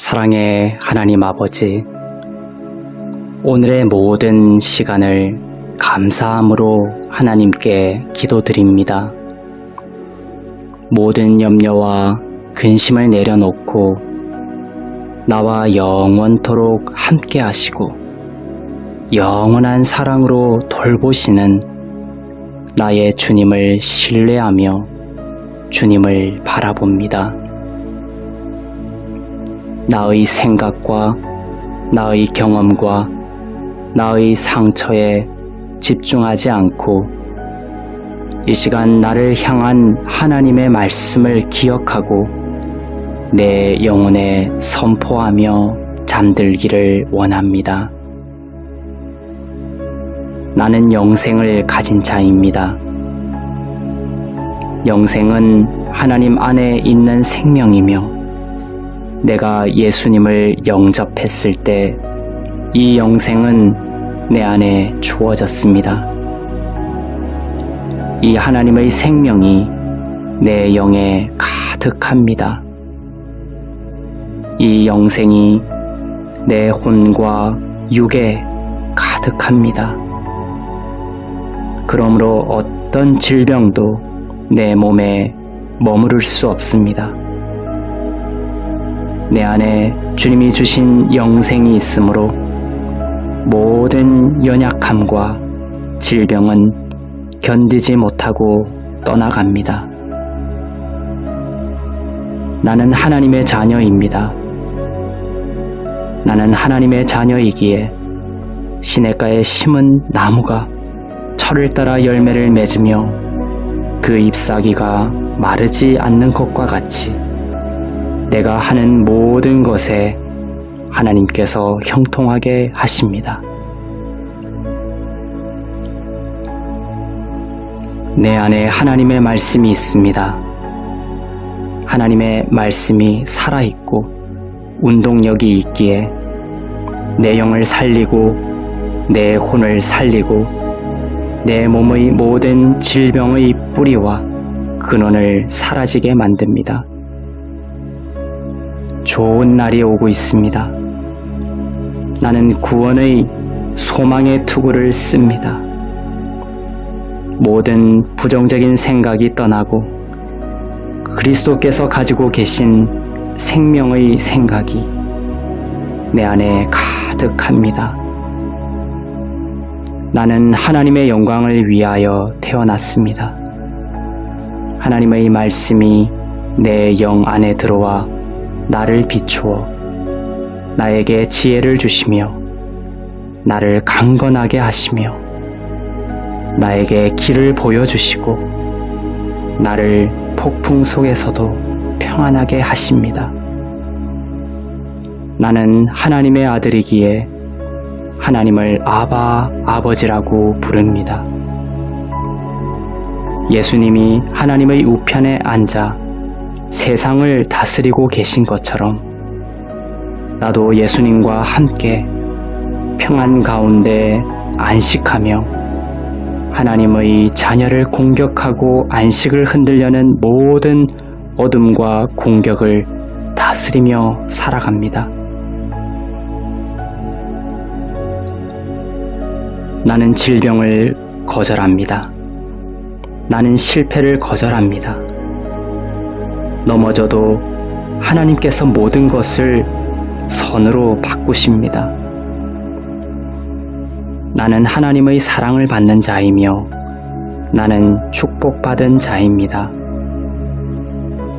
사랑의 하나님 아버지, 오늘의 모든 시간을 감사함으로 하나님께 기도드립니다. 모든 염려와 근심을 내려놓고 나와 영원토록 함께 하시고 영원한 사랑으로 돌보시는 나의 주님을 신뢰하며 주님을 바라봅니다. 나의 생각과 나의 경험과 나의 상처에 집중하지 않고 이 시간 나를 향한 하나님의 말씀을 기억하고 내 영혼에 선포하며 잠들기를 원합니다. 나는 영생을 가진 자입니다. 영생은 하나님 안에 있는 생명이며 내가 예수님을 영접했을 때 이 영생은 내 안에 주어졌습니다. 이 하나님의 생명이 내 영에 가득합니다. 이 영생이 내 혼과 육에 가득합니다. 그러므로 어떤 질병도 내 몸에 머무를 수 없습니다. 내 안에 주님이 주신 영생이 있으므로 모든 연약함과 질병은 견디지 못하고 떠나갑니다. 나는 하나님의 자녀입니다. 나는 하나님의 자녀이기에 시냇가에 심은 나무가 철을 따라 열매를 맺으며 그 잎사귀가 마르지 않는 것과 같이 내가 하는 모든 것에 하나님께서 형통하게 하십니다. 내 안에 하나님의 말씀이 있습니다. 하나님의 말씀이 살아있고 운동력이 있기에 내 영을 살리고 내 혼을 살리고 내 몸의 모든 질병의 뿌리와 근원을 사라지게 만듭니다. 좋은 날이 오고 있습니다. 나는 구원의 소망의 투구를 씁니다. 모든 부정적인 생각이 떠나고 그리스도께서 가지고 계신 생명의 생각이 내 안에 가득합니다. 나는 하나님의 영광을 위하여 태어났습니다. 하나님의 말씀이 내 영 안에 들어와 나를 비추어 나에게 지혜를 주시며 나를 강건하게 하시며 나에게 길을 보여주시고 나를 폭풍 속에서도 평안하게 하십니다. 나는 하나님의 아들이기에 하나님을 아바 아버지라고 부릅니다. 예수님이 하나님의 우편에 앉아 세상을 다스리고 계신 것처럼 나도 예수님과 함께 평안 가운데 안식하며 하나님의 자녀를 공격하고 안식을 흔들려는 모든 어둠과 공격을 다스리며 살아갑니다. 나는 질병을 거절합니다. 나는 실패를 거절합니다. 넘어져도 하나님께서 모든 것을 선으로 바꾸십니다. 나는 하나님의 사랑을 받는 자이며 나는 축복받은 자입니다.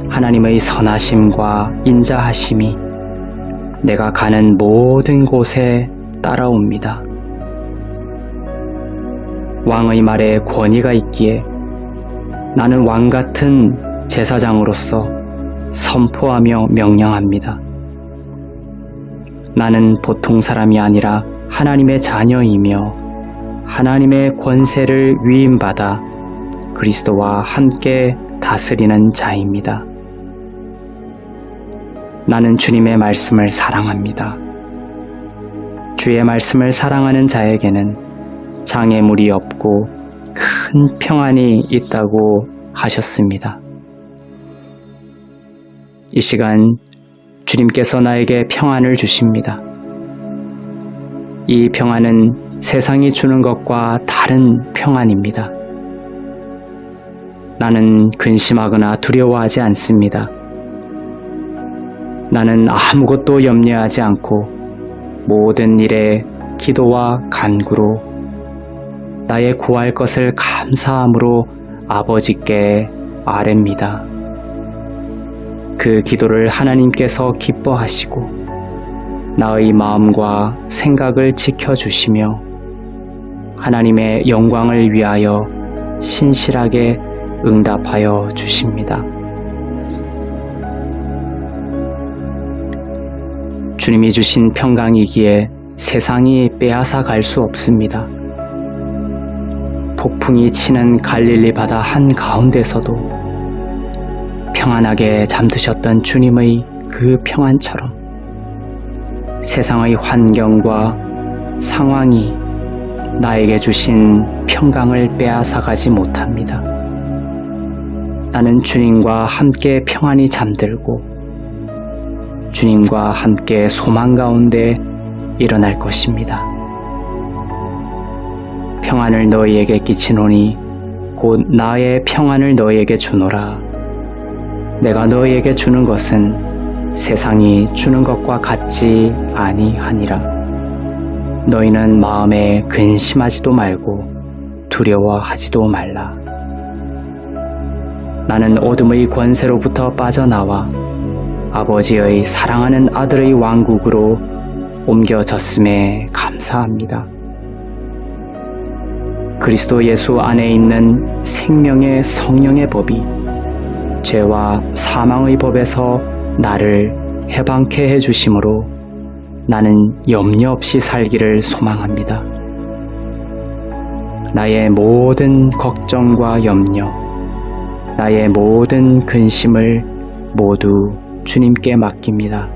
하나님의 선하심과 인자하심이 내가 가는 모든 곳에 따라옵니다. 왕의 말에 권위가 있기에 나는 왕같은 제사장으로서 선포하며 명령합니다. 나는 보통 사람이 아니라 하나님의 자녀이며 하나님의 권세를 위임받아 그리스도와 함께 다스리는 자입니다. 나는 주님의 말씀을 사랑합니다. 주의 말씀을 사랑하는 자에게는 장애물이 없고 큰 평안이 있다고 하셨습니다. 이 시간 주님께서 나에게 평안을 주십니다. 이 평안은 세상이 주는 것과 다른 평안입니다. 나는 근심하거나 두려워하지 않습니다. 나는 아무것도 염려하지 않고 모든 일에 기도와 간구로 나의 구할 것을 감사함으로 아버지께 아뢰입니다. 그 기도를 하나님께서 기뻐하시고 나의 마음과 생각을 지켜주시며 하나님의 영광을 위하여 신실하게 응답하여 주십니다. 주님이 주신 평강이기에 세상이 빼앗아 갈 수 없습니다. 폭풍이 치는 갈릴리 바다 한가운데서도 평안하게 잠드셨던 주님의 그 평안처럼 세상의 환경과 상황이 나에게 주신 평강을 빼앗아 가지 못합니다. 나는 주님과 함께 평안히 잠들고 주님과 함께 소망 가운데 일어날 것입니다. 평안을 너희에게 끼치노니 곧 나의 평안을 너희에게 주노라. 내가 너희에게 주는 것은 세상이 주는 것과 같지 아니하니라. 너희는 마음에 근심하지도 말고 두려워하지도 말라. 나는 어둠의 권세로부터 빠져나와 아버지의 사랑하는 아들의 왕국으로 옮겨졌음에 감사합니다. 그리스도 예수 안에 있는 생명의 성령의 법이 죄와 사망의 법에서 나를 해방케 해주심으로 나는 염려 없이 살기를 소망합니다. 나의 모든 걱정과 염려, 나의 모든 근심을 모두 주님께 맡깁니다.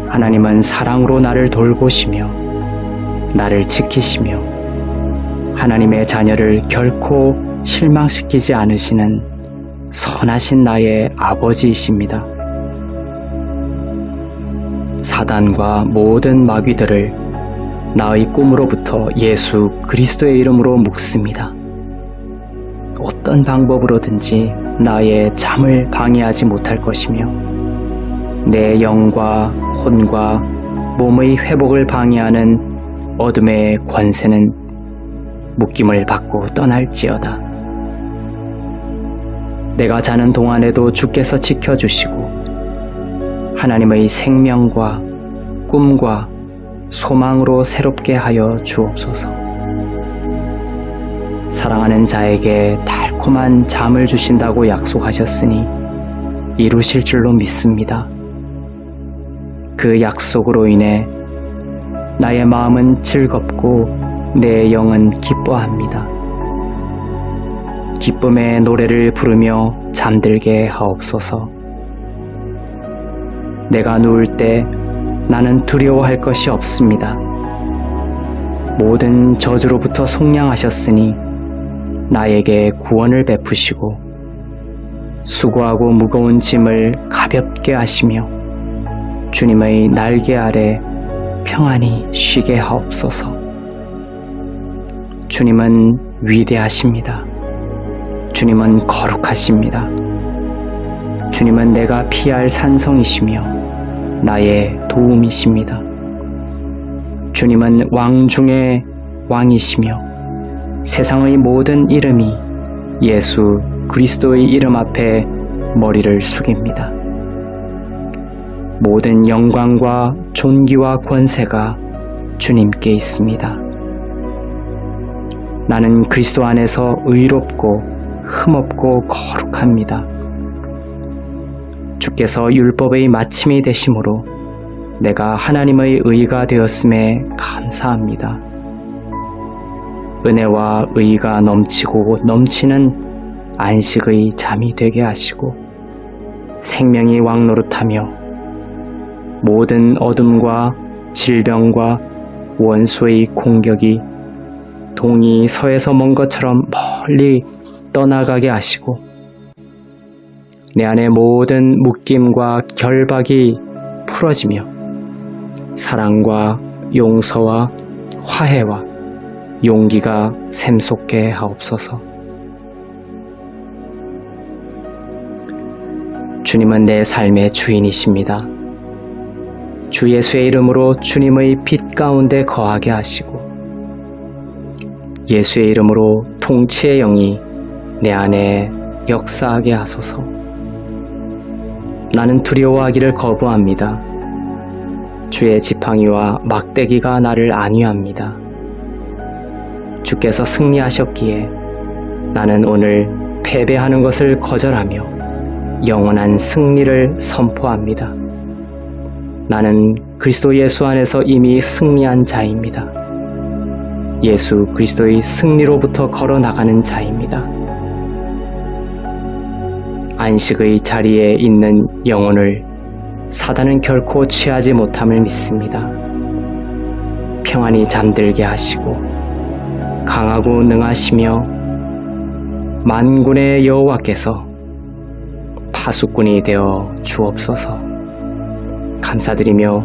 하나님은 사랑으로 나를 돌보시며 나를 지키시며 하나님의 자녀를 결코 실망시키지 않으시는 선하신 나의 아버지이십니다. 사단과 모든 마귀들을 나의 꿈으로부터 예수 그리스도의 이름으로 묶습니다. 어떤 방법으로든지 나의 잠을 방해하지 못할 것이며 내 영과 혼과 몸의 회복을 방해하는 어둠의 권세는 묶임을 받고 떠날지어다. 내가 자는 동안에도 주께서 지켜주시고 하나님의 생명과 꿈과 소망으로 새롭게 하여 주옵소서. 사랑하는 자에게 달콤한 잠을 주신다고 약속하셨으니 이루실 줄로 믿습니다. 그 약속으로 인해 나의 마음은 즐겁고 내 영은 기뻐합니다. 기쁨의 노래를 부르며 잠들게 하옵소서. 내가 누울 때 나는 두려워할 것이 없습니다. 모든 저주로부터 속량하셨으니 나에게 구원을 베푸시고 수고하고 무거운 짐을 가볍게 하시며 주님의 날개 아래 평안히 쉬게 하옵소서. 주님은 위대하십니다. 주님은 거룩하십니다. 주님은 내가 피할 산성이시며 나의 도움이십니다. 주님은 왕 중의 왕이시며 세상의 모든 이름이 예수 그리스도의 이름 앞에 머리를 숙입니다. 모든 영광과 존귀와 권세가 주님께 있습니다. 나는 그리스도 안에서 의롭고 흠없고 거룩합니다. 주께서 율법의 마침이 되심으로 내가 하나님의 의가 되었음에 감사합니다. 은혜와 의가 넘치고 넘치는 안식의 잠이 되게 하시고 생명이 왕노릇하며 모든 어둠과 질병과 원수의 공격이 동이 서에서 먼 것처럼 멀리 떠나가게 하시고 내 안의 모든 묶임과 결박이 풀어지며 사랑과 용서와 화해와 용기가 샘솟게 하옵소서. 주님은 내 삶의 주인이십니다. 주 예수의 이름으로 주님의 빛 가운데 거하게 하시고 예수의 이름으로 통치의 영이 내 안에 역사하게 하소서. 나는 두려워하기를 거부합니다. 주의 지팡이와 막대기가 나를 안위합니다. 주께서 승리하셨기에 나는 오늘 패배하는 것을 거절하며 영원한 승리를 선포합니다. 나는 그리스도 예수 안에서 이미 승리한 자입니다. 예수 그리스도의 승리로부터 걸어나가는 자입니다. 안식의 자리에 있는 영혼을 사단은 결코 취하지 못함을 믿습니다. 평안히 잠들게 하시고 강하고 능하시며 만군의 여호와께서 파수꾼이 되어 주옵소서. 감사드리며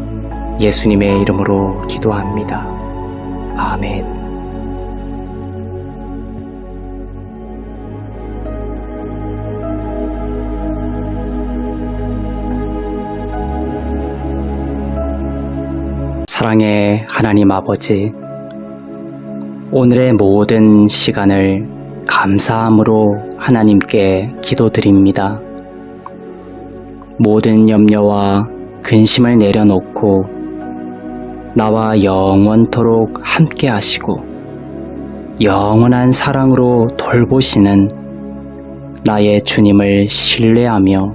예수님의 이름으로 기도합니다. 아멘. 사랑의 하나님 아버지, 오늘의 모든 시간을 감사함으로 하나님께 기도드립니다. 모든 염려와 근심을 내려놓고 나와 영원토록 함께 하시고 영원한 사랑으로 돌보시는 나의 주님을 신뢰하며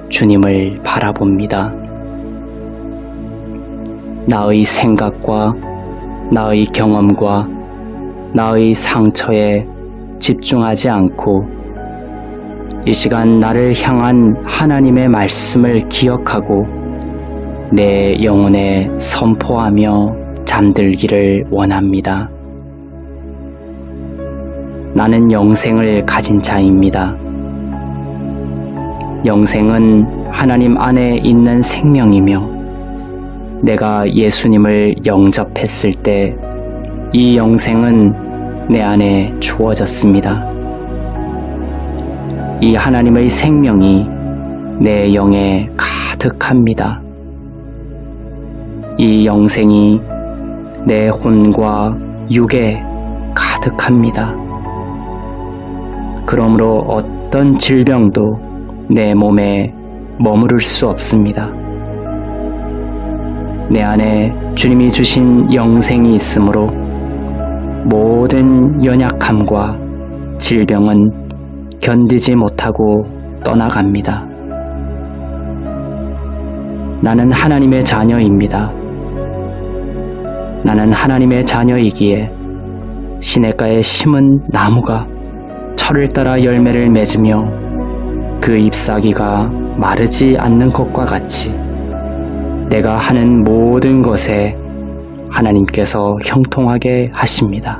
주님을 바라봅니다. 나의 생각과 나의 경험과 나의 상처에 집중하지 않고 이 시간 나를 향한 하나님의 말씀을 기억하고 내 영혼에 선포하며 잠들기를 원합니다. 나는 영생을 가진 자입니다. 영생은 하나님 안에 있는 생명이며 내가 예수님을 영접했을 때 이 영생은 내 안에 주어졌습니다. 이 하나님의 생명이 내 영에 가득합니다. 이 영생이 내 혼과 육에 가득합니다. 그러므로 어떤 질병도 내 몸에 머무를 수 없습니다. 내 안에 주님이 주신 영생이 있으므로 모든 연약함과 질병은 견디지 못하고 떠나갑니다. 나는 하나님의 자녀입니다. 나는 하나님의 자녀이기에 시냇가에 심은 나무가 철을 따라 열매를 맺으며 그 잎사귀가 마르지 않는 것과 같이 내가 하는 모든 것에 하나님께서 형통하게 하십니다.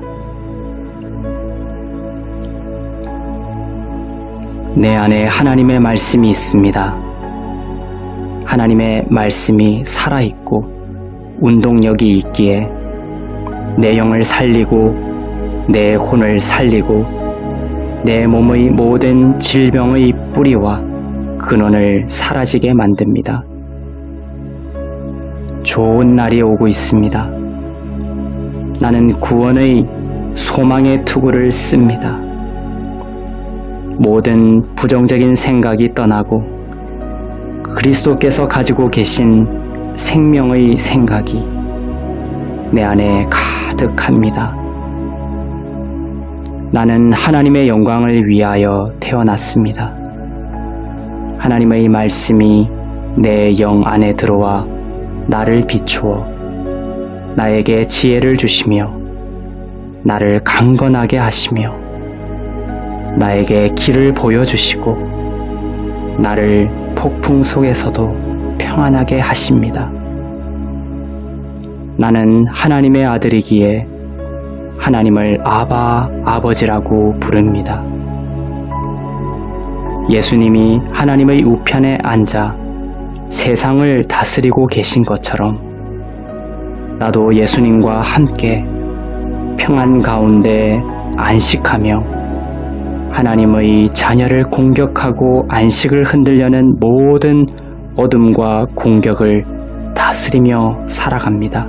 내 안에 하나님의 말씀이 있습니다. 하나님의 말씀이 살아있고 운동력이 있기에 내 영을 살리고 내 혼을 살리고 내 몸의 모든 질병의 뿌리와 근원을 사라지게 만듭니다. 좋은 날이 오고 있습니다. 나는 구원의 소망의 투구를 씁니다. 모든 부정적인 생각이 떠나고 그리스도께서 가지고 계신 생명의 생각이 내 안에 가득합니다. 나는 하나님의 영광을 위하여 태어났습니다. 하나님의 말씀이 내 영 안에 들어와 나를 비추어 나에게 지혜를 주시며 나를 강건하게 하시며 나에게 길을 보여주시고 나를 폭풍 속에서도 평안하게 하십니다. 나는 하나님의 아들이기에 하나님을 아바, 아버지라고 부릅니다. 예수님이 하나님의 우편에 앉아 세상을 다스리고 계신 것처럼 나도 예수님과 함께 평안 가운데 안식하며 하나님의 자녀를 공격하고 안식을 흔들려는 모든 어둠과 공격을 다스리며 살아갑니다.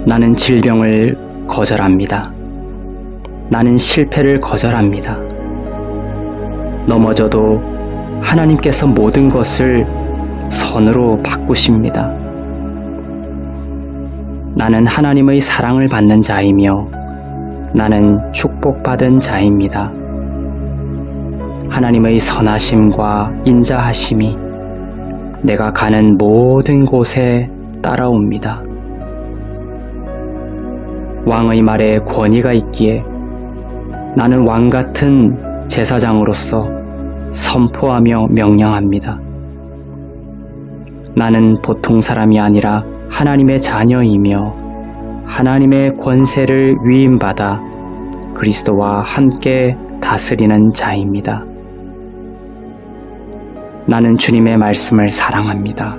나는 질병을 거절합니다. 나는 실패를 거절합니다. 넘어져도 하나님께서 모든 것을 선으로 바꾸십니다. 나는 하나님의 사랑을 받는 자이며 나는 축복받은 자입니다. 하나님의 선하심과 인자하심이 내가 가는 모든 곳에 따라옵니다. 왕의 말에 권위가 있기에 나는 왕 같은 제사장으로서 선포하며 명령합니다. 나는 보통 사람이 아니라 하나님의 자녀이며 하나님의 권세를 위임받아 그리스도와 함께 다스리는 자입니다. 나는 주님의 말씀을 사랑합니다.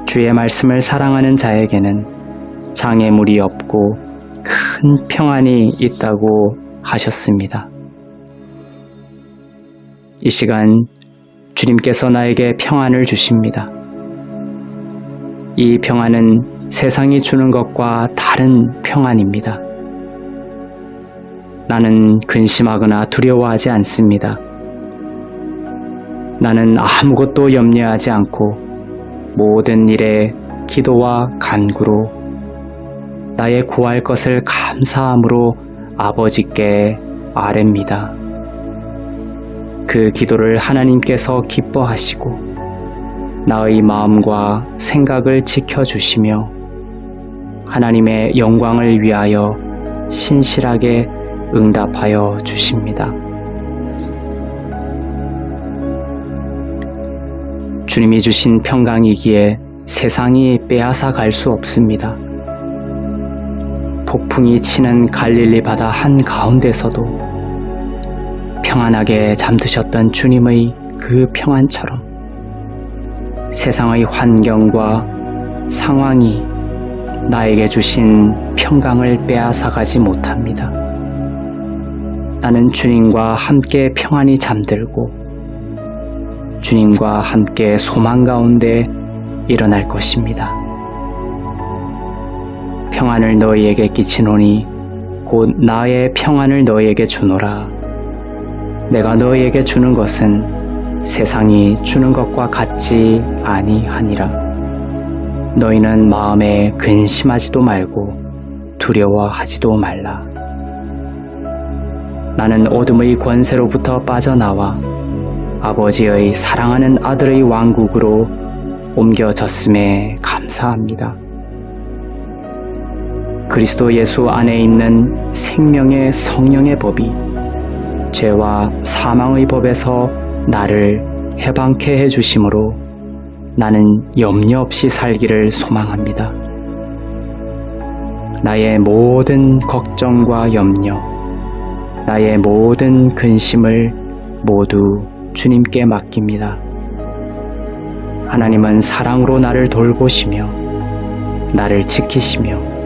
주의 말씀을 사랑하는 자에게는 장애물이 없고 큰 평안이 있다고 하셨습니다. 이 시간 주님께서 나에게 평안을 주십니다. 이 평안은 세상이 주는 것과 다른 평안입니다. 나는 근심하거나 두려워하지 않습니다. 나는 아무것도 염려하지 않고 모든 일에 기도와 간구로 나의 구할 것을 감사함으로 아버지께 아뢰입니다. 그 기도를 하나님께서 기뻐하시고 나의 마음과 생각을 지켜주시며 하나님의 영광을 위하여 신실하게 응답하여 주십니다. 주님이 주신 평강이기에 세상이 빼앗아 갈 수 없습니다. 폭풍이 치는 갈릴리 바다 한가운데서도 평안하게 잠드셨던 주님의 그 평안처럼 세상의 환경과 상황이 나에게 주신 평강을 빼앗아가지 못합니다. 나는 주님과 함께 평안히 잠들고 주님과 함께 소망 가운데 일어날 것입니다. 평안을 너희에게 끼치노니 곧 나의 평안을 너희에게 주노라. 내가 너희에게 주는 것은 세상이 주는 것과 같지 아니하니라. 너희는 마음에 근심하지도 말고 두려워하지도 말라. 나는 어둠의 권세로부터 빠져나와 아버지의 사랑하는 아들의 왕국으로 옮겨졌음에 감사합니다. 그리스도 예수 안에 있는 생명의 성령의 법이 죄와 사망의 법에서 나를 해방케 해주심으로 나는 염려 없이 살기를 소망합니다. 나의 모든 걱정과 염려, 나의 모든 근심을 모두 주님께 맡깁니다. 하나님은 사랑으로 나를 돌보시며 나를 지키시며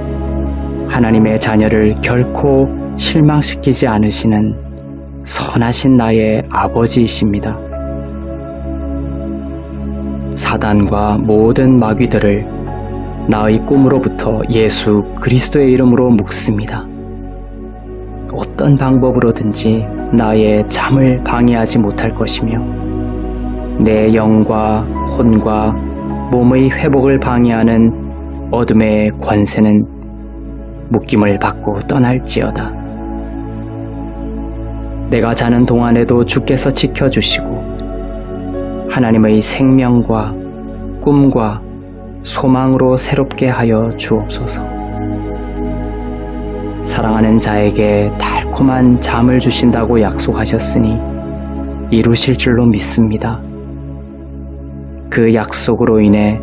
하나님의 자녀를 결코 실망시키지 않으시는 선하신 나의 아버지이십니다. 사단과 모든 마귀들을 나의 꿈으로부터 예수 그리스도의 이름으로 묶습니다. 어떤 방법으로든지 나의 잠을 방해하지 못할 것이며 내 영과 혼과 몸의 회복을 방해하는 어둠의 권세는 묶임을 받고 떠날지어다. 내가 자는 동안에도 주께서 지켜주시고 하나님의 생명과 꿈과 소망으로 새롭게 하여 주옵소서. 사랑하는 자에게 달콤한 잠을 주신다고 약속하셨으니 이루실 줄로 믿습니다. 그 약속으로 인해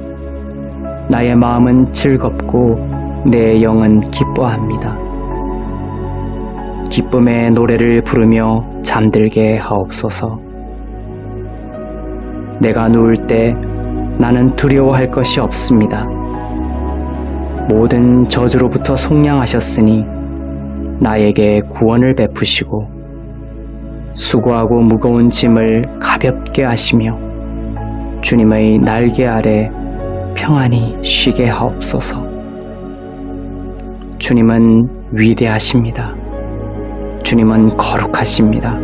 나의 마음은 즐겁고 내 영은 기뻐합니다. 기쁨의 노래를 부르며 잠들게 하옵소서. 내가 누울 때 나는 두려워할 것이 없습니다. 모든 저주로부터 속량하셨으니 나에게 구원을 베푸시고 수고하고 무거운 짐을 가볍게 하시며 주님의 날개 아래 평안히 쉬게 하옵소서. 주님은 위대하십니다. 주님은 거룩하십니다.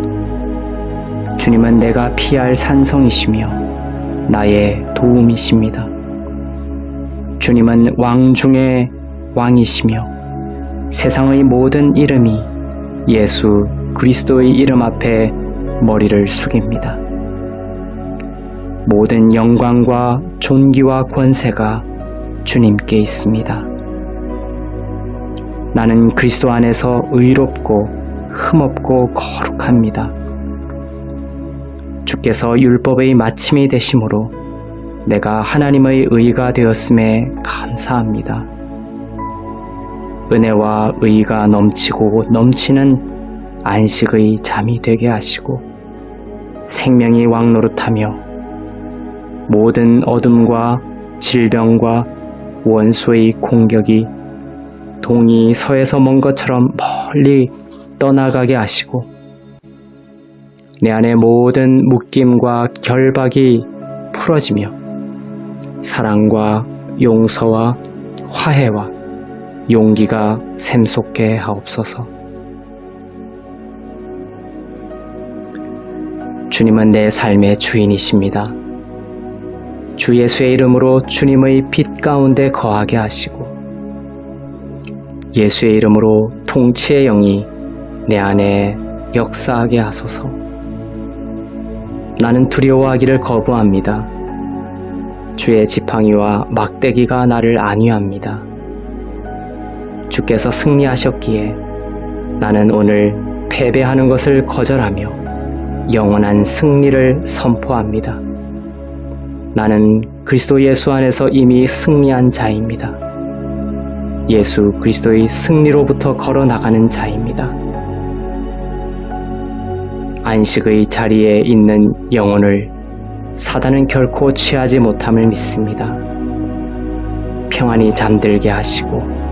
주님은 내가 피할 산성이시며 나의 도움이십니다. 주님은 왕 중의 왕이시며 세상의 모든 이름이 예수 그리스도의 이름 앞에 머리를 숙입니다. 모든 영광과 존귀와 권세가 주님께 있습니다. 나는 그리스도 안에서 의롭고 흠없고 거룩합니다. 주께서 율법의 마침이 되심으로 내가 하나님의 의가 되었음에 감사합니다. 은혜와 의가 넘치고 넘치는 안식의 잠이 되게 하시고 생명이 왕노릇하며 모든 어둠과 질병과 원수의 공격이 동이 서에서 먼 것처럼 멀리 떠나가게 하시고 내 안의 모든 묶임과 결박이 풀어지며 사랑과 용서와 화해와 용기가 샘솟게 하옵소서. 주님은 내 삶의 주인이십니다. 주 예수의 이름으로 주님의 빛 가운데 거하게 하시고 예수의 이름으로 통치의 영이 내 안에 역사하게 하소서. 나는 두려워하기를 거부합니다. 주의 지팡이와 막대기가 나를 안위합니다. 주께서 승리하셨기에 나는 오늘 패배하는 것을 거절하며 영원한 승리를 선포합니다. 나는 그리스도 예수 안에서 이미 승리한 자입니다. 예수 그리스도의 승리로부터 걸어나가는 자입니다. 안식의 자리에 있는 영혼을 사단은 결코 취하지 못함을 믿습니다. 평안히 잠들게 하시고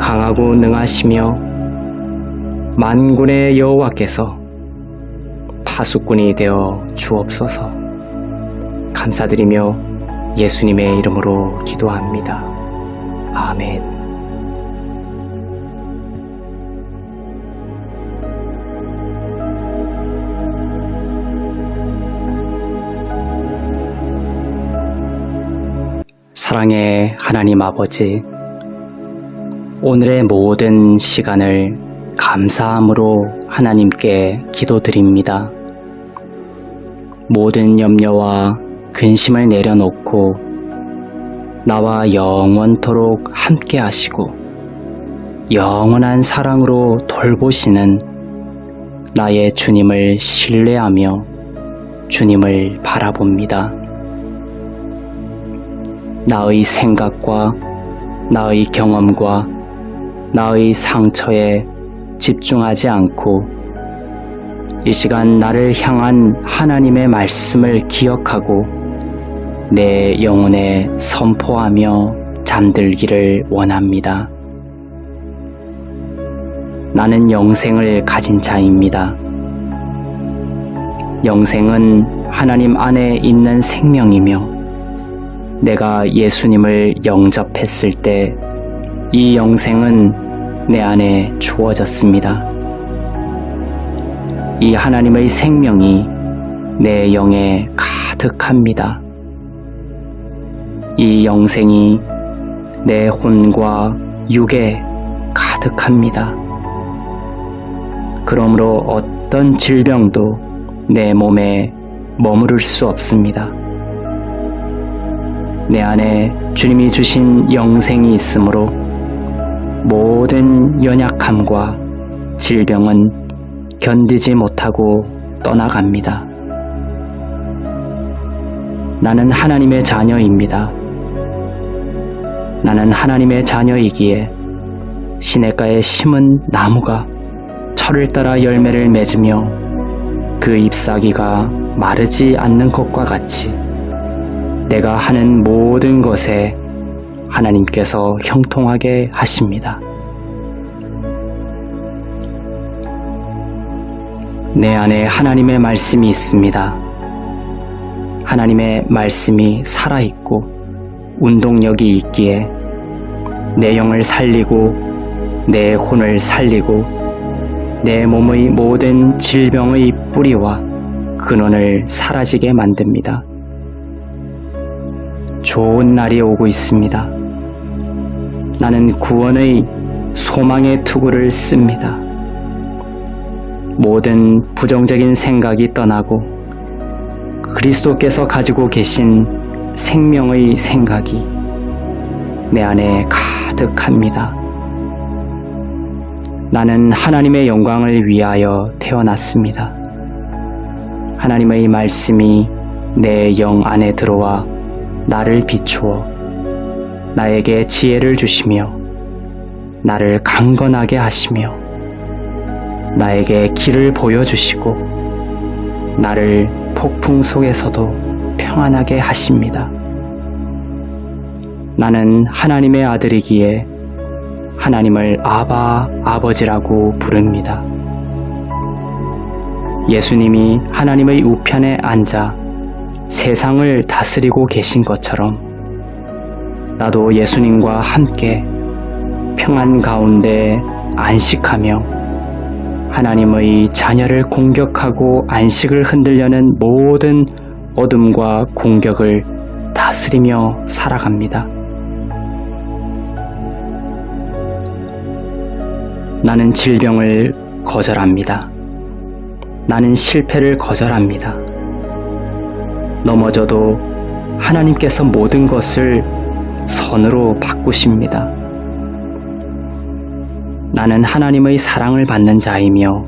강하고 능하시며 만군의 여호와께서 파수꾼이 되어 주옵소서. 감사드리며 예수님의 이름으로 기도합니다. 아멘. 사랑의 하나님 아버지, 오늘의 모든 시간을 감사함으로 하나님께 기도드립니다. 모든 염려와 근심을 내려놓고 나와 영원토록 함께 하시고 영원한 사랑으로 돌보시는 나의 주님을 신뢰하며 주님을 바라봅니다. 나의 생각과 나의 경험과 나의 상처에 집중하지 않고 이 시간 나를 향한 하나님의 말씀을 기억하고 내 영혼에 선포하며 잠들기를 원합니다. 나는 영생을 가진 자입니다. 영생은 하나님 안에 있는 생명이며 내가 예수님을 영접했을 때 이 영생은 내 안에 주어졌습니다. 이 하나님의 생명이 내 영에 가득합니다. 이 영생이 내 혼과 육에 가득합니다. 그러므로 어떤 질병도 내 몸에 머무를 수 없습니다. 내 안에 주님이 주신 영생이 있으므로 모든 연약함과 질병은 견디지 못하고 떠나갑니다. 나는 하나님의 자녀입니다. 나는 하나님의 자녀이기에 시냇가에 심은 나무가 철을 따라 열매를 맺으며 그 잎사귀가 마르지 않는 것과 같이 내가 하는 모든 것에 하나님께서 형통하게 하십니다. 내 안에 하나님의 말씀이 있습니다. 하나님의 말씀이 살아있고 운동력이 있기에 내 영을 살리고 내 혼을 살리고 내 몸의 모든 질병의 뿌리와 근원을 사라지게 만듭니다. 좋은 날이 오고 있습니다. 나는 구원의 소망의 투구를 씁니다. 모든 부정적인 생각이 떠나고 그리스도께서 가지고 계신 생명의 생각이 내 안에 가득합니다. 나는 하나님의 영광을 위하여 태어났습니다. 하나님의 말씀이 내 영 안에 들어와 나를 비추어 나에게 지혜를 주시며 나를 강건하게 하시며 나에게 길을 보여주시고 나를 폭풍 속에서도 평안하게 하십니다. 나는 하나님의 아들이기에 하나님을 아바, 아버지라고 부릅니다. 예수님이 하나님의 우편에 앉아 세상을 다스리고 계신 것처럼 나도 예수님과 함께 평안 가운데 안식하며 하나님의 자녀를 공격하고 안식을 흔들려는 모든 어둠과 공격을 다스리며 살아갑니다. 나는 질병을 거절합니다. 나는 실패를 거절합니다. 넘어져도 하나님께서 모든 것을 선으로 바꾸십니다. 나는 하나님의 사랑을 받는 자이며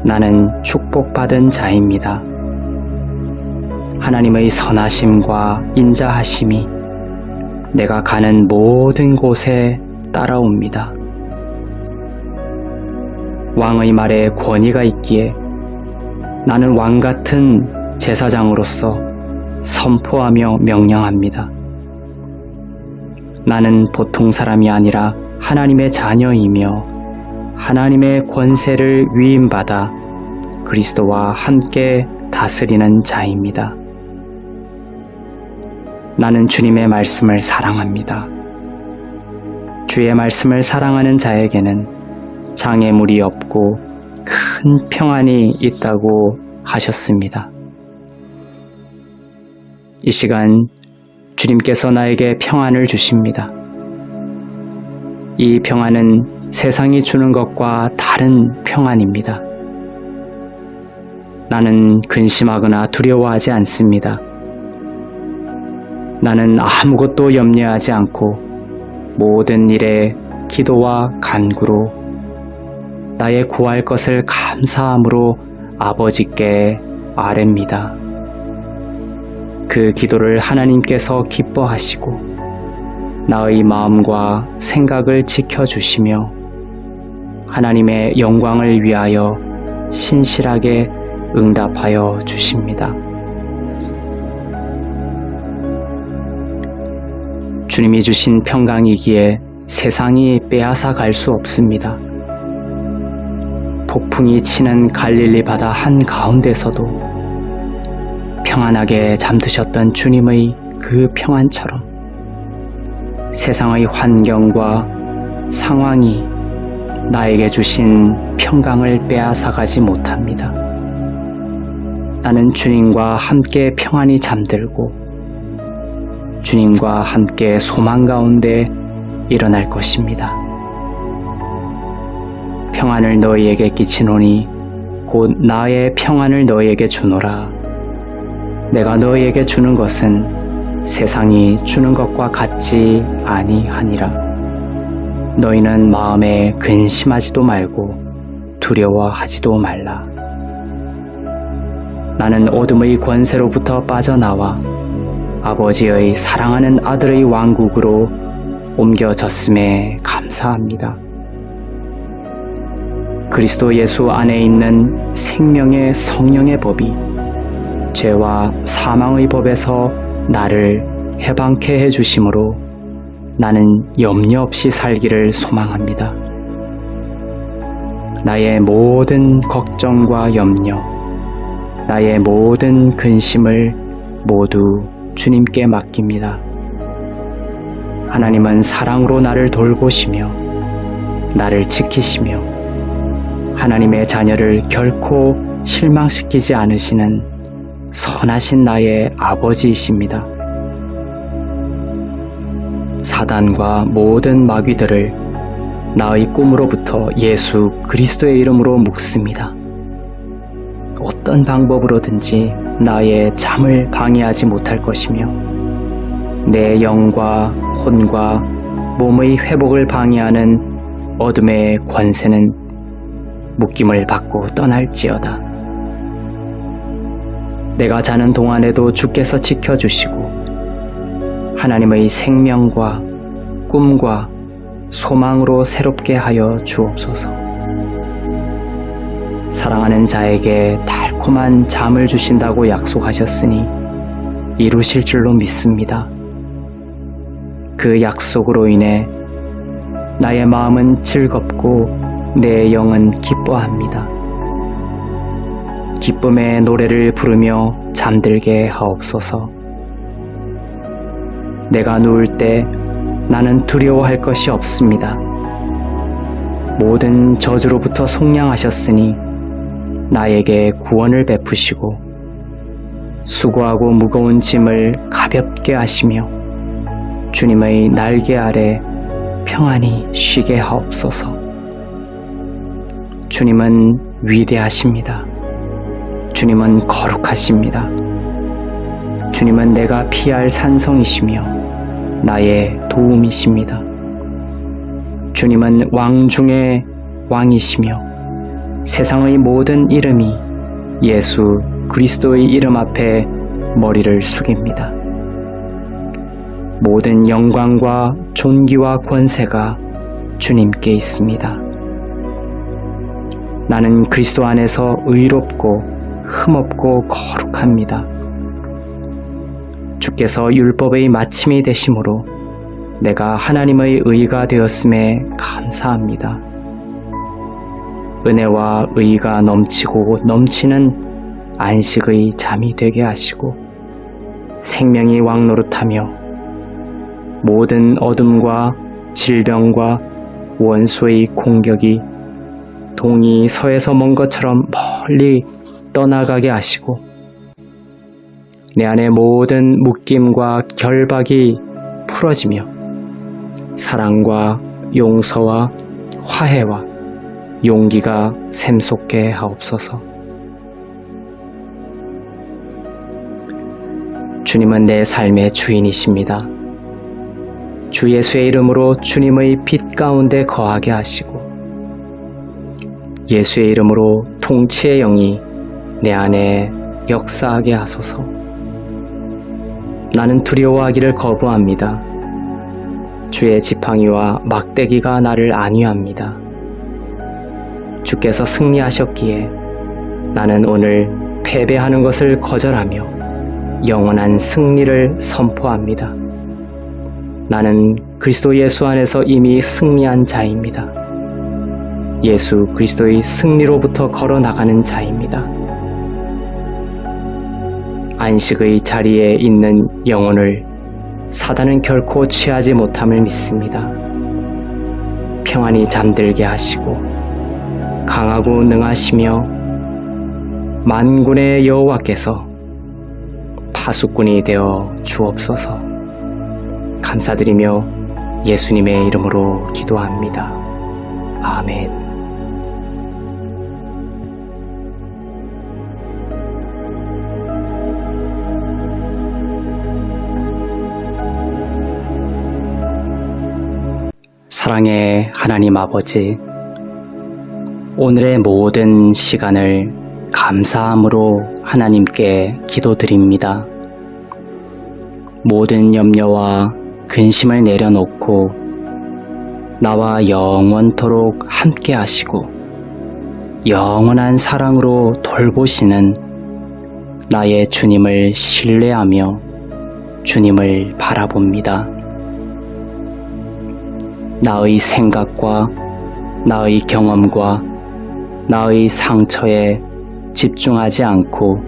나는 축복받은 자입니다. 하나님의 선하심과 인자하심이 내가 가는 모든 곳에 따라옵니다. 왕의 말에 권위가 있기에 나는 왕같은 제사장으로서 선포하며 명령합니다. 나는 보통 사람이 아니라 하나님의 자녀이며 하나님의 권세를 위임받아 그리스도와 함께 다스리는 자입니다. 나는 주님의 말씀을 사랑합니다. 주의 말씀을 사랑하는 자에게는 장애물이 없고 큰 평안이 있다고 하셨습니다. 이 시간 주님께서 나에게 평안을 주십니다. 이 평안은 세상이 주는 것과 다른 평안입니다. 나는 근심하거나 두려워하지 않습니다. 나는 아무것도 염려하지 않고 모든 일에 기도와 간구로 나의 구할 것을 감사함으로 아버지께 아뢰입니다. 그 기도를 하나님께서 기뻐하시고 나의 마음과 생각을 지켜주시며 하나님의 영광을 위하여 신실하게 응답하여 주십니다. 주님이 주신 평강이기에 세상이 빼앗아 갈 수 없습니다. 폭풍이 치는 갈릴리 바다 한가운데서도 평안하게 잠드셨던 주님의 그 평안처럼 세상의 환경과 상황이 나에게 주신 평강을 빼앗아가지 못합니다. 나는 주님과 함께 평안히 잠들고 주님과 함께 소망 가운데 일어날 것입니다. 평안을 너희에게 끼치노니 곧 나의 평안을 너희에게 주노라. 내가 너희에게 주는 것은 세상이 주는 것과 같지 아니하니라. 너희는 마음에 근심하지도 말고 두려워하지도 말라. 나는 어둠의 권세로부터 빠져나와 아버지의 사랑하는 아들의 왕국으로 옮겨졌음에 감사합니다. 그리스도 예수 안에 있는 생명의 성령의 법이 죄와 사망의 법에서 나를 해방케 해주심으로 나는 염려 없이 살기를 소망합니다. 나의 모든 걱정과 염려, 나의 모든 근심을 모두 주님께 맡깁니다. 하나님은 사랑으로 나를 돌보시며 나를 지키시며 하나님의 자녀를 결코 실망시키지 않으시는 선하신 나의 아버지이십니다. 사단과 모든 마귀들을 나의 꿈으로부터 예수 그리스도의 이름으로 묶습니다. 어떤 방법으로든지 나의 잠을 방해하지 못할 것이며 내 영과 혼과 몸의 회복을 방해하는 어둠의 권세는 묶임을 받고 떠날지어다. 내가 자는 동안에도 주께서 지켜주시고 하나님의 생명과 꿈과 소망으로 새롭게 하여 주옵소서. 사랑하는 자에게 달콤한 잠을 주신다고 약속하셨으니 이루실 줄로 믿습니다. 그 약속으로 인해 나의 마음은 즐겁고 내 영은 기뻐합니다. 기쁨의 노래를 부르며 잠들게 하옵소서. 내가 누울 때 나는 두려워할 것이 없습니다. 모든 저주로부터 속량하셨으니 나에게 구원을 베푸시고 수고하고 무거운 짐을 가볍게 하시며 주님의 날개 아래 평안히 쉬게 하옵소서. 주님은 위대하십니다. 주님은 거룩하십니다. 주님은 내가 피할 산성이시며 나의 도움이십니다. 주님은 왕 중의 왕이시며 세상의 모든 이름이 예수 그리스도의 이름 앞에 머리를 숙입니다. 모든 영광과 존귀와 권세가 주님께 있습니다. 나는 그리스도 안에서 의롭고 흠없고 거룩합니다. 주께서 율법의 마침이 되심으로 내가 하나님의 의가 되었음에 감사합니다. 은혜와 의가 넘치고 넘치는 안식의 잠이 되게 하시고 생명이 왕노릇하며 모든 어둠과 질병과 원수의 공격이 동이 서에서 먼 것처럼 멀리 떠나가게 하시고 내 안의 모든 묶임과 결박이 풀어지며 사랑과 용서와 화해와 용기가 샘솟게 하옵소서. 주님은 내 삶의 주인이십니다. 주 예수의 이름으로 주님의 빛 가운데 거하게 하시고 예수의 이름으로 통치의 영이 내 안에 역사하게 하소서. 나는 두려워하기를 거부합니다. 주의 지팡이와 막대기가 나를 안위합니다. 주께서 승리하셨기에 나는 오늘 패배하는 것을 거절하며 영원한 승리를 선포합니다. 나는 그리스도 예수 안에서 이미 승리한 자입니다. 예수 그리스도의 승리로부터 걸어나가는 자입니다. 안식의 자리에 있는 영혼을 사단은 결코 취하지 못함을 믿습니다. 평안히 잠들게 하시고 강하고 능하시며 만군의 여호와께서 파수꾼이 되어 주옵소서. 감사드리며 예수님의 이름으로 기도합니다. 아멘. 사랑의 하나님 아버지, 오늘의 모든 시간을 감사함으로 하나님께 기도드립니다. 모든 염려와 근심을 내려놓고 나와 영원토록 함께 하시고 영원한 사랑으로 돌보시는 나의 주님을 신뢰하며 주님을 바라봅니다. 나의 생각과 나의 경험과 나의 상처에 집중하지 않고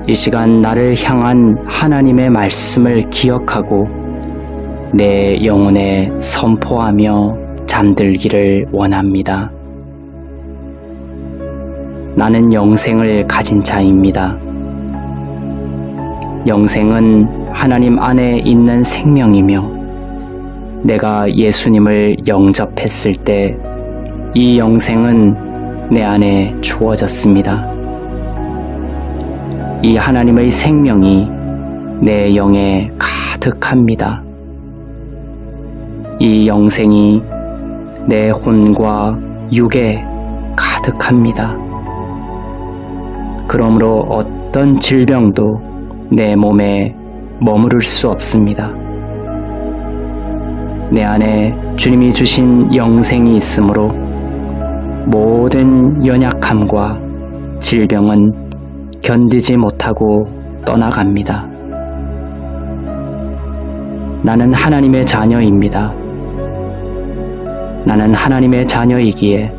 이 시간 나를 향한 하나님의 말씀을 기억하고 내 영혼에 선포하며 잠들기를 원합니다. 나는 영생을 가진 자입니다. 영생은 하나님 안에 있는 생명이며 내가 예수님을 영접했을 때 이 영생은 내 안에 주어졌습니다. 이 하나님의 생명이 내 영에 가득합니다. 이 영생이 내 혼과 육에 가득합니다. 그러므로 어떤 질병도 내 몸에 머무를 수 없습니다. 내 안에 주님이 주신 영생이 있으므로 모든 연약함과 질병은 견디지 못하고 떠나갑니다. 나는 하나님의 자녀입니다. 나는 하나님의 자녀이기에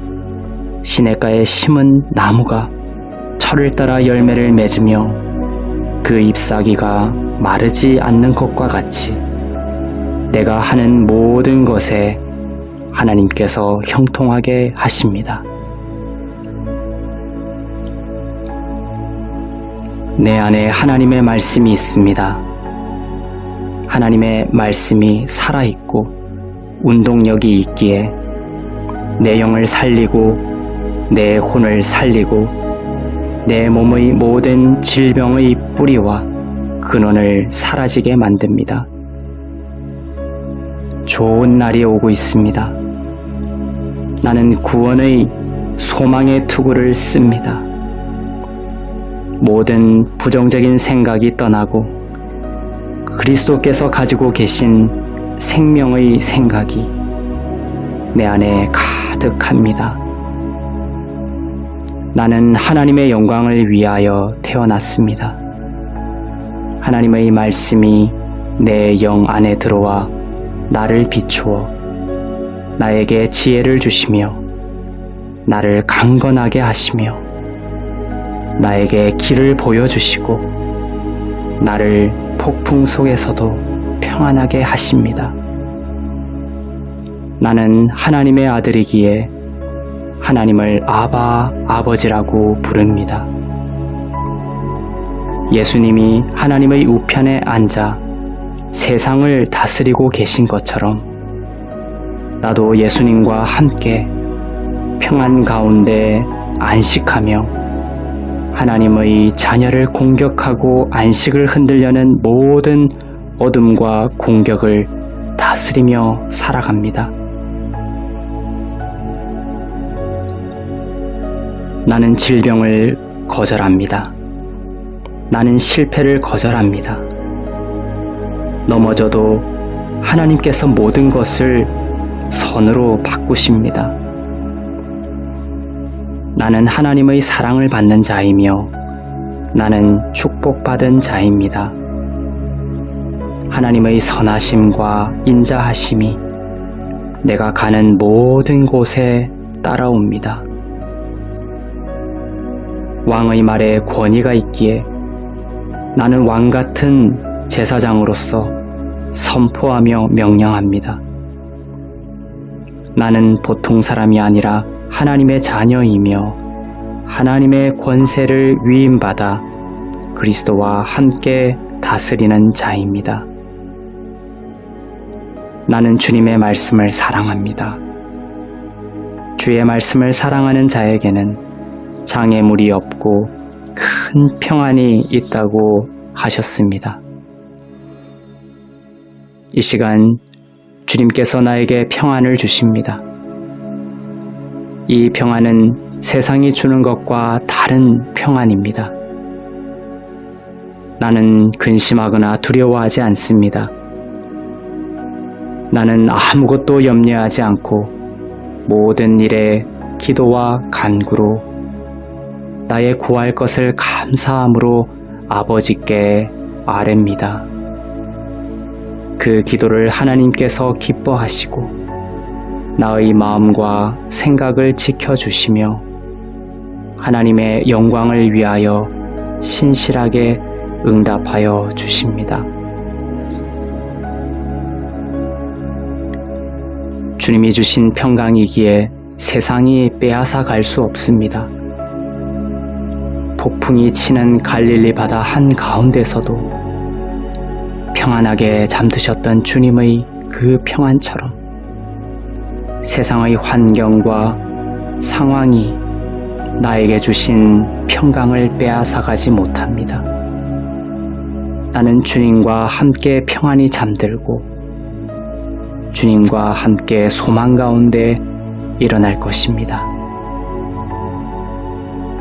시냇가에 심은 나무가 철을 따라 열매를 맺으며 그 잎사귀가 마르지 않는 것과 같이 내가 하는 모든 것에 하나님께서 형통하게 하십니다. 내 안에 하나님의 말씀이 있습니다. 하나님의 말씀이 살아있고 운동력이 있기에 내 영을 살리고 내 혼을 살리고 내 몸의 모든 질병의 뿌리와 근원을 사라지게 만듭니다. 좋은 날이 오고 있습니다. 나는 구원의 소망의 투구를 씁니다. 모든 부정적인 생각이 떠나고 그리스도께서 가지고 계신 생명의 생각이 내 안에 가득합니다. 나는 하나님의 영광을 위하여 태어났습니다. 하나님의 말씀이 내 영 안에 들어와 나를 비추어 나에게 지혜를 주시며 나를 강건하게 하시며 나에게 길을 보여주시고 나를 폭풍 속에서도 평안하게 하십니다. 나는 하나님의 아들이기에 하나님을 아바 아버지라고 부릅니다. 예수님이 하나님의 우편에 앉아 세상을 다스리고 계신 것처럼 나도 예수님과 함께 평안 가운데 안식하며 하나님의 자녀를 공격하고 안식을 흔들려는 모든 어둠과 공격을 다스리며 살아갑니다. 나는 질병을 거절합니다. 나는 실패를 거절합니다. 넘어져도 하나님께서 모든 것을 선으로 바꾸십니다. 나는 하나님의 사랑을 받는 자이며 나는 축복받은 자입니다. 하나님의 선하심과 인자하심이 내가 가는 모든 곳에 따라옵니다. 왕의 말에 권위가 있기에 나는 왕같은 제사장으로서 선포하며 명령합니다. 나는 보통 사람이 아니라 하나님의 자녀이며 하나님의 권세를 위임받아 그리스도와 함께 다스리는 자입니다. 나는 주님의 말씀을 사랑합니다. 주의 말씀을 사랑하는 자에게는 장애물이 없고 큰 평안이 있다고 하셨습니다. 이 시간 주님께서 나에게 평안을 주십니다. 이 평안은 세상이 주는 것과 다른 평안입니다. 나는 근심하거나 두려워하지 않습니다. 나는 아무것도 염려하지 않고 모든 일에 기도와 간구로 나의 구할 것을 감사함으로 아버지께 아뢰입니다. 그 기도를 하나님께서 기뻐하시고 나의 마음과 생각을 지켜주시며 하나님의 영광을 위하여 신실하게 응답하여 주십니다. 주님이 주신 평강이기에 세상이 빼앗아 갈 수 없습니다. 폭풍이 치는 갈릴리 바다 한가운데서도 평안하게 잠드셨던 주님의 그 평안처럼 세상의 환경과 상황이 나에게 주신 평강을 빼앗아 가지 못합니다. 나는 주님과 함께 평안히 잠들고 주님과 함께 소망 가운데 일어날 것입니다.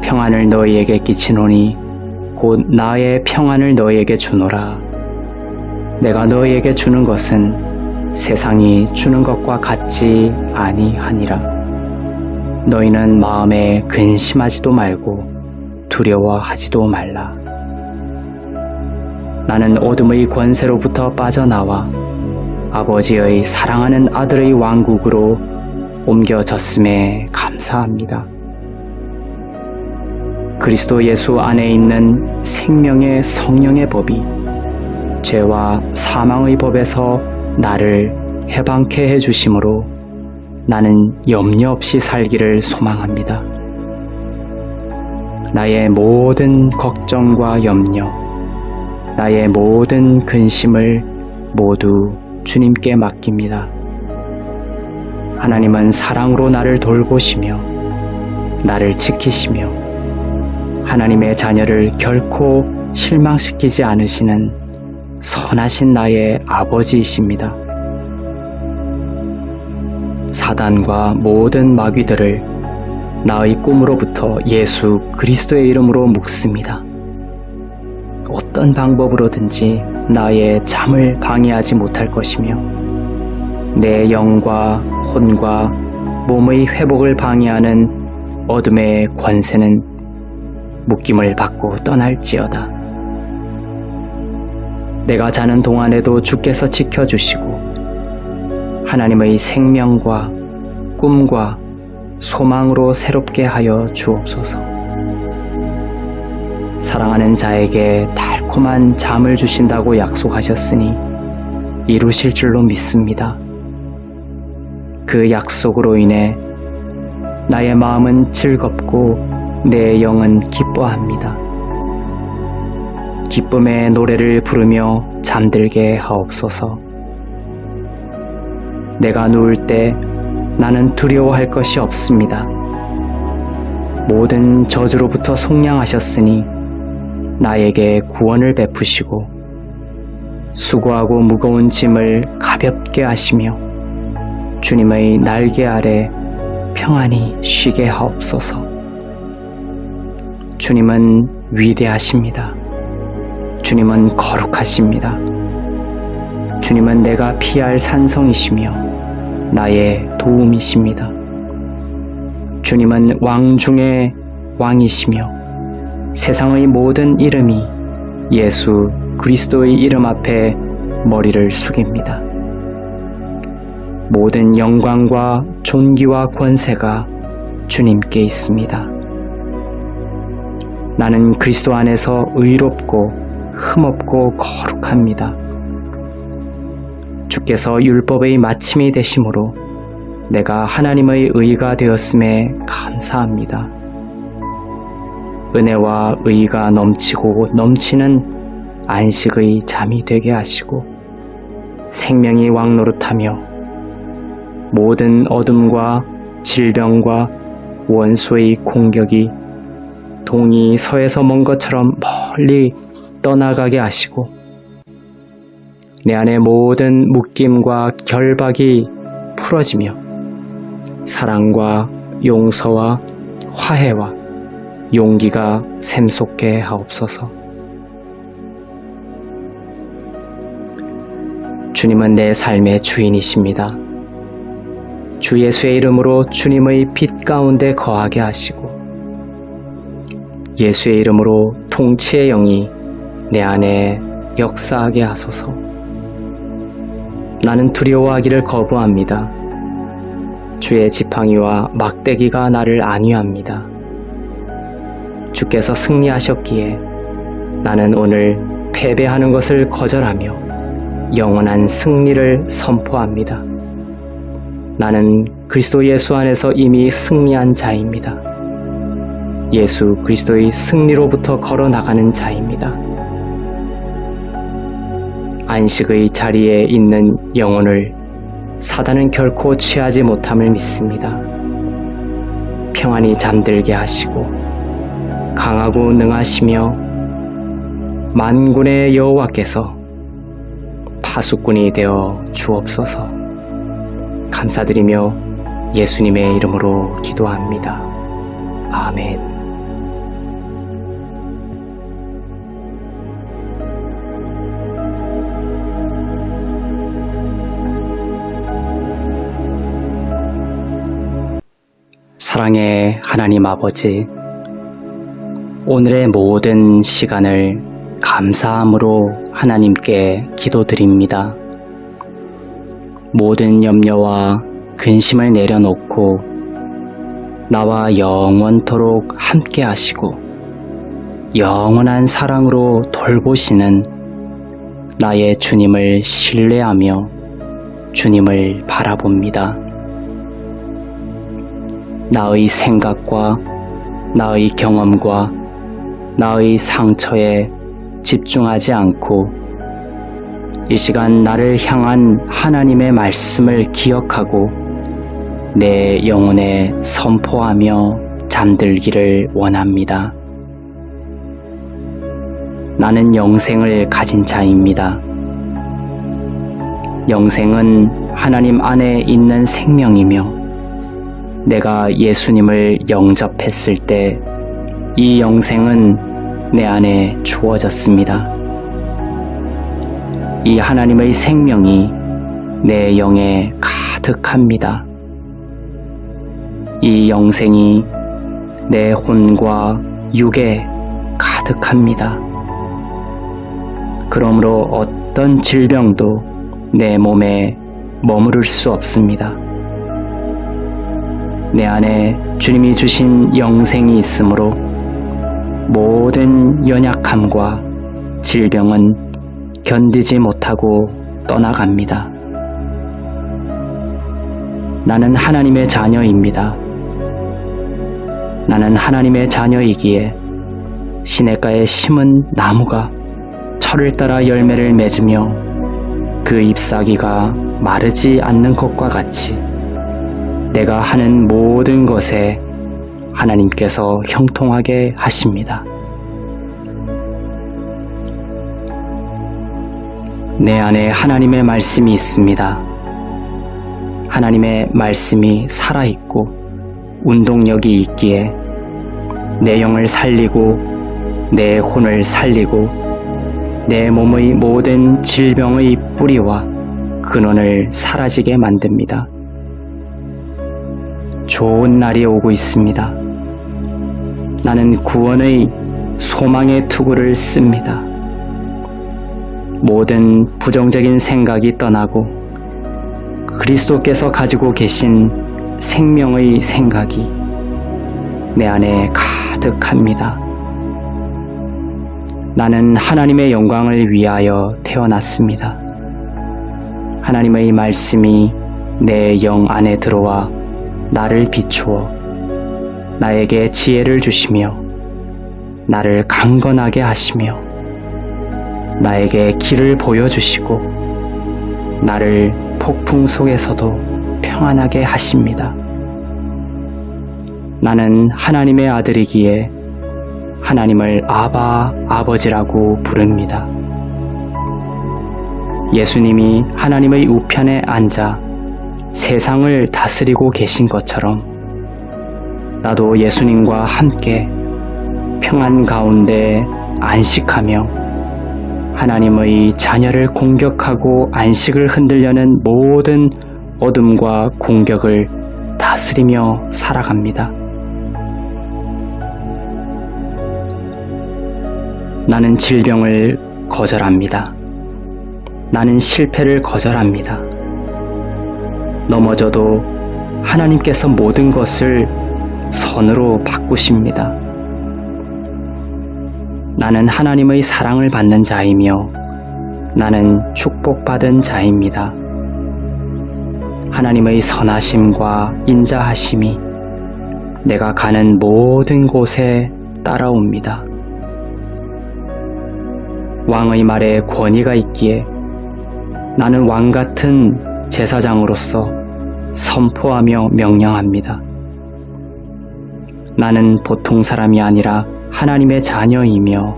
평안을 너희에게 끼치노니 곧 나의 평안을 너희에게 주노라. 내가 너희에게 주는 것은 세상이 주는 것과 같지 아니하니라. 너희는 마음에 근심하지도 말고 두려워하지도 말라. 나는 어둠의 권세로부터 빠져나와 아버지의 사랑하는 아들의 왕국으로 옮겨졌음에 감사합니다. 그리스도 예수 안에 있는 생명의 성령의 법이 죄와 사망의 법에서 나를 해방케 해주심으로 나는 염려 없이 살기를 소망합니다. 나의 모든 걱정과 염려, 나의 모든 근심을 모두 주님께 맡깁니다. 하나님은 사랑으로 나를 돌보시며 나를 지키시며 하나님의 자녀를 결코 실망시키지 않으시는 선하신 나의 아버지이십니다. 사단과 모든 마귀들을 나의 꿈으로부터 예수 그리스도의 이름으로 묶습니다. 어떤 방법으로든지 나의 잠을 방해하지 못할 것이며 내 영과 혼과 몸의 회복을 방해하는 어둠의 권세는 묶임을 받고 떠날지어다. 내가 자는 동안에도 주께서 지켜주시고 하나님의 생명과 꿈과 소망으로 새롭게 하여 주옵소서. 사랑하는 자에게 달콤한 잠을 주신다고 약속하셨으니 이루실 줄로 믿습니다. 그 약속으로 인해 나의 마음은 즐겁고 내 영은 기뻐합니다. 기쁨의 노래를 부르며 잠들게 하옵소서. 내가 누울 때 나는 두려워할 것이 없습니다. 모든 저주로부터 속량하셨으니 나에게 구원을 베푸시고 수고하고 무거운 짐을 가볍게 하시며 주님의 날개 아래 평안히 쉬게 하옵소서. 주님은 위대하십니다. 주님은 거룩하십니다. 주님은 내가 피할 산성이시며 나의 도움이십니다. 주님은 왕 중의 왕이시며 세상의 모든 이름이 예수 그리스도의 이름 앞에 머리를 숙입니다. 모든 영광과 존귀와 권세가 주님께 있습니다. 나는 그리스도 안에서 의롭고 흠없고 거룩합니다. 주께서 율법의 마침이 되심으로 내가 하나님의 의가 되었음에 감사합니다. 은혜와 의가 넘치고 넘치는 안식의 잠이 되게 하시고 생명이 왕노릇하며 모든 어둠과 질병과 원수의 공격이 동이 서에서 먼 것처럼 멀리 떠나가게 하시고 내 안의 모든 묶임과 결박이 풀어지며 사랑과 용서와 화해와 용기가 샘솟게 하옵소서. 주님은 내 삶의 주인이십니다. 주 예수의 이름으로 주님의 빛 가운데 거하게 하시고 예수의 이름으로 통치의 영이 내 안에 역사하게 하소서. 나는 두려워하기를 거부합니다. 주의 지팡이와 막대기가 나를 안위합니다. 주께서 승리하셨기에 나는 오늘 패배하는 것을 거절하며 영원한 승리를 선포합니다. 나는 그리스도 예수 안에서 이미 승리한 자입니다. 예수 그리스도의 승리로부터 걸어나가는 자입니다. 안식의 자리에 있는 영혼을 사단은 결코 취하지 못함을 믿습니다. 평안히 잠들게 하시고 강하고 능하시며 만군의 여호와께서 파수꾼이 되어 주옵소서. 감사드리며 예수님의 이름으로 기도합니다. 아멘. 사랑의 하나님 아버지, 오늘의 모든 시간을 감사함으로 하나님께 기도드립니다. 모든 염려와 근심을 내려놓고 나와 영원토록 함께 하시고 영원한 사랑으로 돌보시는 나의 주님을 신뢰하며 주님을 바라봅니다. 나의 생각과 나의 경험과 나의 상처에 집중하지 않고 이 시간 나를 향한 하나님의 말씀을 기억하고 내 영혼에 선포하며 잠들기를 원합니다. 나는 영생을 가진 자입니다. 영생은 하나님 안에 있는 생명이며 내가 예수님을 영접했을 때 이 영생은 내 안에 주어졌습니다. 이 하나님의 생명이 내 영에 가득합니다. 이 영생이 내 혼과 육에 가득합니다. 그러므로 어떤 질병도 내 몸에 머무를 수 없습니다. 내 안에 주님이 주신 영생이 있으므로 모든 연약함과 질병은 견디지 못하고 떠나갑니다. 나는 하나님의 자녀입니다. 나는 하나님의 자녀이기에 시냇가에 심은 나무가 철을 따라 열매를 맺으며 그 잎사귀가 마르지 않는 것과 같이 내가 하는 모든 것에 하나님께서 형통하게 하십니다. 내 안에 하나님의 말씀이 있습니다. 하나님의 말씀이 살아있고 운동력이 있기에 내 영을 살리고 내 혼을 살리고 내 몸의 모든 질병의 뿌리와 근원을 사라지게 만듭니다. 좋은 날이 오고 있습니다. 나는 구원의 소망의 투구를 씁니다. 모든 부정적인 생각이 떠나고 그리스도께서 가지고 계신 생명의 생각이 내 안에 가득합니다. 나는 하나님의 영광을 위하여 태어났습니다. 하나님의 말씀이 내 영 안에 들어와 나를 비추어 나에게 지혜를 주시며 나를 강건하게 하시며 나에게 길을 보여주시고 나를 폭풍 속에서도 평안하게 하십니다. 나는 하나님의 아들이기에 하나님을 아바 아버지라고 부릅니다. 예수님이 하나님의 우편에 앉아 세상을 다스리고 계신 것처럼 나도 예수님과 함께 평안 가운데 안식하며 하나님의 자녀를 공격하고 안식을 흔들려는 모든 어둠과 공격을 다스리며 살아갑니다. 나는 질병을 거절합니다. 나는 실패를 거절합니다. 넘어져도 하나님께서 모든 것을 선으로 바꾸십니다. 나는 하나님의 사랑을 받는 자이며 나는 축복받은 자입니다. 하나님의 선하심과 인자하심이 내가 가는 모든 곳에 따라옵니다. 왕의 말에 권위가 있기에 나는 왕 같은 제사장으로서 선포하며 명령합니다. 나는 보통 사람이 아니라 하나님의 자녀이며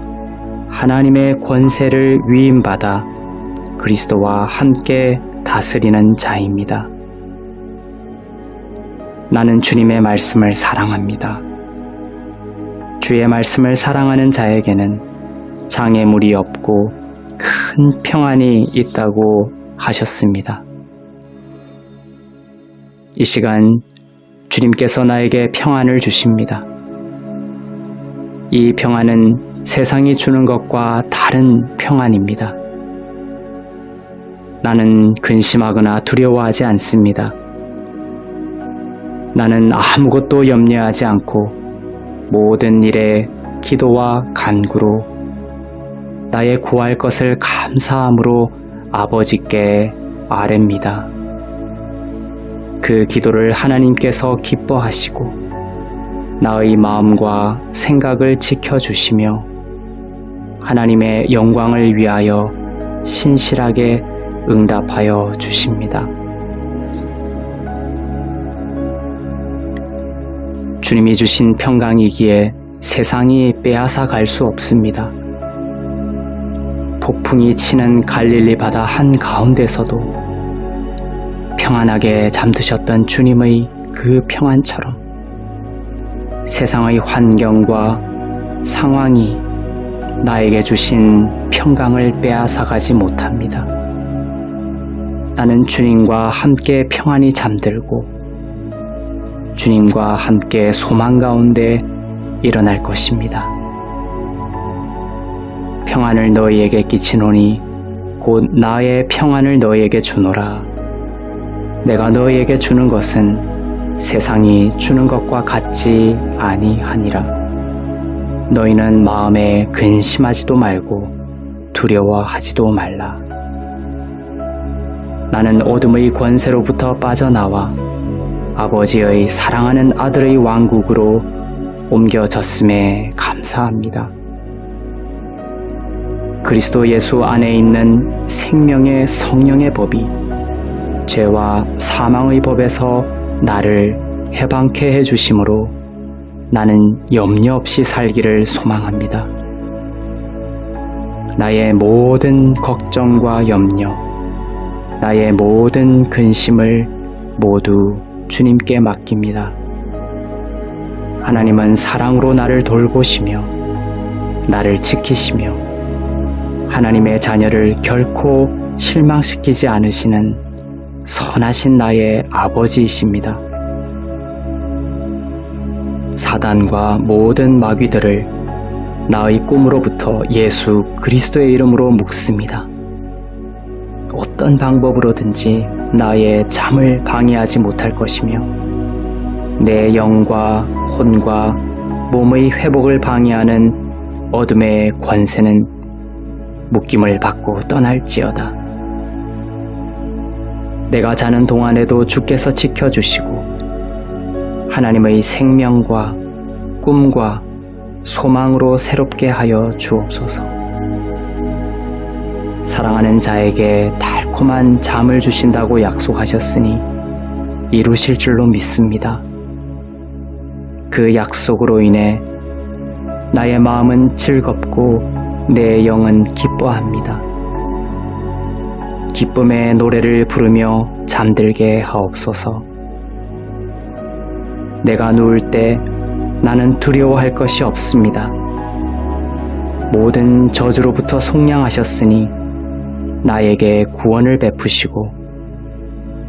하나님의 권세를 위임받아 그리스도와 함께 다스리는 자입니다. 나는 주님의 말씀을 사랑합니다. 주의 말씀을 사랑하는 자에게는 장애물이 없고 큰 평안이 있다고 하셨습니다. 이 시간 주님께서 나에게 평안을 주십니다. 이 평안은 세상이 주는 것과 다른 평안입니다. 나는 근심하거나 두려워하지 않습니다. 나는 아무것도 염려하지 않고 모든 일에 기도와 간구로 나의 구할 것을 감사함으로 아버지께 아뢰입니다. 그 기도를 하나님께서 기뻐하시고 나의 마음과 생각을 지켜주시며 하나님의 영광을 위하여 신실하게 응답하여 주십니다. 주님이 주신 평강이기에 세상이 빼앗아 갈 수 없습니다. 폭풍이 치는 갈릴리 바다 한가운데서도 평안하게 잠드셨던 주님의 그 평안처럼 세상의 환경과 상황이 나에게 주신 평강을 빼앗아가지 못합니다. 나는 주님과 함께 평안히 잠들고 주님과 함께 소망 가운데 일어날 것입니다. 평안을 너희에게 끼치노니 곧 나의 평안을 너희에게 주노라. 내가 너희에게 주는 것은 세상이 주는 것과 같지 아니하니라. 너희는 마음에 근심하지도 말고 두려워하지도 말라. 나는 어둠의 권세로부터 빠져나와 아버지의 사랑하는 아들의 왕국으로 옮겨졌음에 감사합니다. 그리스도 예수 안에 있는 생명의 성령의 법이 죄와 사망의 법에서 나를 해방케 해주심으로 나는 염려 없이 살기를 소망합니다. 나의 모든 걱정과 염려, 나의 모든 근심을 모두 주님께 맡깁니다. 하나님은 사랑으로 나를 돌보시며 나를 지키시며 하나님의 자녀를 결코 실망시키지 않으시는 선하신 나의 아버지이십니다. 사단과 모든 마귀들을 나의 꿈으로부터 예수 그리스도의 이름으로 묶습니다. 어떤 방법으로든지 나의 잠을 방해하지 못할 것이며 내 영과 혼과 몸의 회복을 방해하는 어둠의 권세는 묶임을 받고 떠날지어다. 내가 자는 동안에도 주께서 지켜주시고 하나님의 생명과 꿈과 소망으로 새롭게 하여 주옵소서. 사랑하는 자에게 달콤한 잠을 주신다고 약속하셨으니 이루실 줄로 믿습니다. 그 약속으로 인해 나의 마음은 즐겁고 내 영은 기뻐합니다. 기쁨의 노래를 부르며 잠들게 하옵소서. 내가 누울 때 나는 두려워할 것이 없습니다. 모든 저주로부터 속량하셨으니 나에게 구원을 베푸시고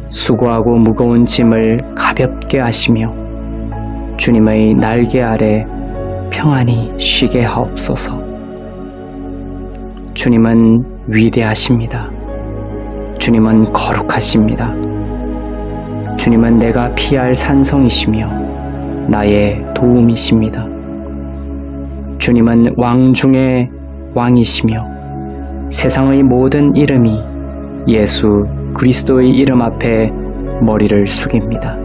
수고하고 무거운 짐을 가볍게 하시며 주님의 날개 아래 평안히 쉬게 하옵소서. 주님은 위대하십니다. 주님은 거룩하십니다. 주님은 내가 피할 산성이시며 나의 도움이십니다. 주님은 왕 중의 왕이시며 세상의 모든 이름이 예수 그리스도의 이름 앞에 머리를 숙입니다.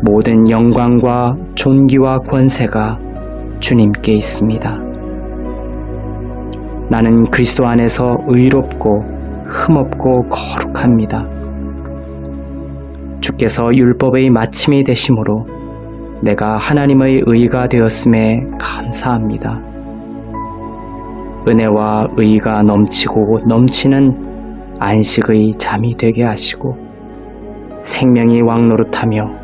모든 영광과 존귀와 권세가 주님께 있습니다. 나는 그리스도 안에서 의롭고 흠없고 거룩합니다. 주께서 율법의 마침이 되심으로 내가 하나님의 의가 되었음에 감사합니다. 은혜와 의가 넘치고 넘치는 안식의 잠이 되게 하시고 생명이 왕노릇하며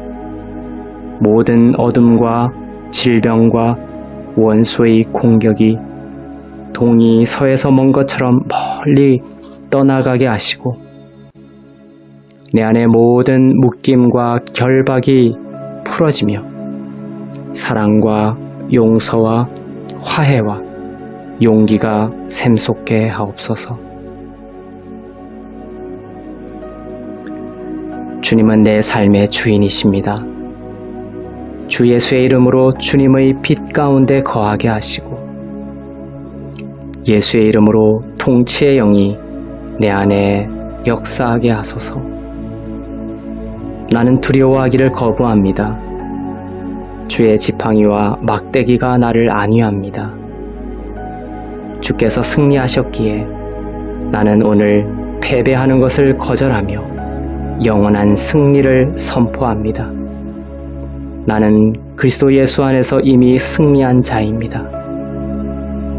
모든 어둠과 질병과 원수의 공격이 동이 서에서 먼 것처럼 멀리 떠나가게 하시고 내 안의 모든 묶임과 결박이 풀어지며 사랑과 용서와 화해와 용기가 샘솟게 하옵소서. 주님은 내 삶의 주인이십니다. 주 예수의 이름으로 주님의 빛 가운데 거하게 하시고 예수의 이름으로 통치의 영이 내 안에 역사하게 하소서. 나는 두려워하기를 거부합니다. 주의 지팡이와 막대기가 나를 안위합니다. 주께서 승리하셨기에 나는 오늘 패배하는 것을 거절하며 영원한 승리를 선포합니다. 나는 그리스도 예수 안에서 이미 승리한 자입니다.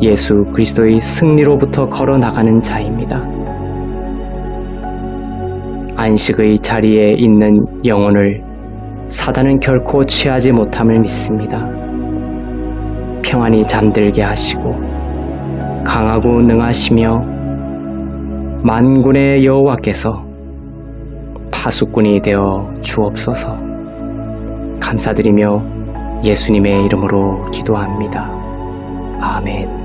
예수 그리스도의 승리로부터 걸어나가는 자입니다. 안식의 자리에 있는 영혼을 사단은 결코 취하지 못함을 믿습니다. 평안히 잠들게 하시고 강하고 능하시며 만군의 여호와께서 파수꾼이 되어 주옵소서. 감사드리며 예수님의 이름으로 기도합니다. 아멘.